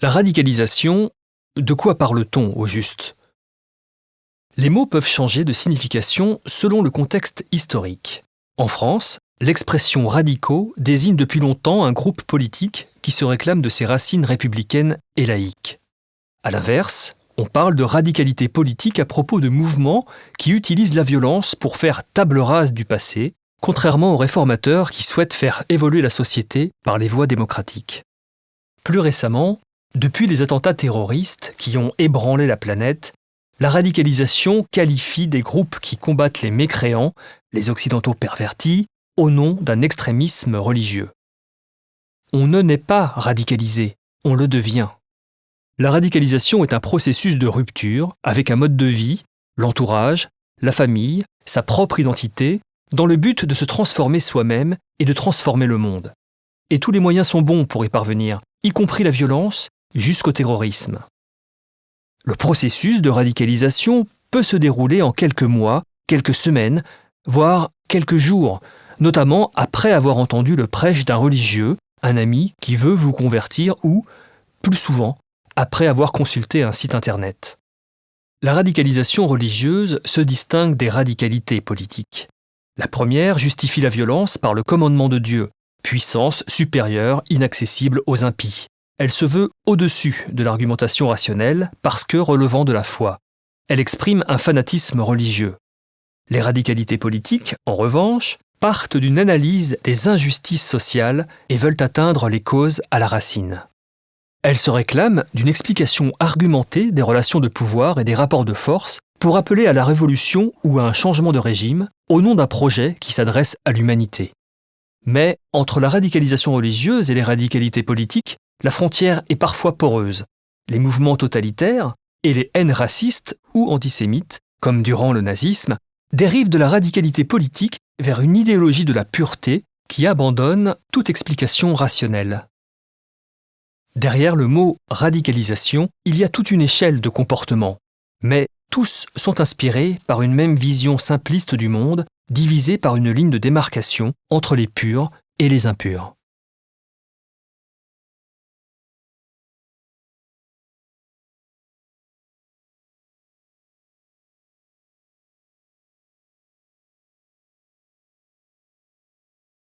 La radicalisation, de quoi parle-t-on au juste ? Les mots peuvent changer de signification selon le contexte historique. En France, l'expression radicaux désigne depuis longtemps un groupe politique qui se réclame de ses racines républicaines et laïques. À l'inverse, on parle de radicalité politique à propos de mouvements qui utilisent la violence pour faire table rase du passé, contrairement aux réformateurs qui souhaitent faire évoluer la société par les voies démocratiques. Plus récemment, depuis les attentats terroristes qui ont ébranlé la planète, la radicalisation qualifie des groupes qui combattent les mécréants, les occidentaux pervertis, au nom d'un extrémisme religieux. On ne naît pas radicalisé, on le devient. La radicalisation est un processus de rupture avec un mode de vie, l'entourage, la famille, sa propre identité, dans le but de se transformer soi-même et de transformer le monde. Et tous les moyens sont bons pour y parvenir, y compris la violence, jusqu'au terrorisme. Le processus de radicalisation peut se dérouler en quelques mois, quelques semaines, voire quelques jours, notamment après avoir entendu le prêche d'un religieux, un ami qui veut vous convertir ou, plus souvent, après avoir consulté un site internet. La radicalisation religieuse se distingue des radicalités politiques. La première justifie la violence par le commandement de Dieu, puissance supérieure inaccessible aux impies. Elle se veut au-dessus de l'argumentation rationnelle parce que relevant de la foi. Elle exprime un fanatisme religieux. Les radicalités politiques, en revanche, partent d'une analyse des injustices sociales et veulent atteindre les causes à la racine. Elles se réclament d'une explication argumentée des relations de pouvoir et des rapports de force pour appeler à la révolution ou à un changement de régime au nom d'un projet qui s'adresse à l'humanité. Mais entre la radicalisation religieuse et les radicalités politiques, la frontière est parfois poreuse. Les mouvements totalitaires et les haines racistes ou antisémites, comme durant le nazisme, dérivent de la radicalité politique vers une idéologie de la pureté qui abandonne toute explication rationnelle. Derrière le mot « radicalisation », il y a toute une échelle de comportements. Mais tous sont inspirés par une même vision simpliste du monde, divisée par une ligne de démarcation entre les purs et les impurs.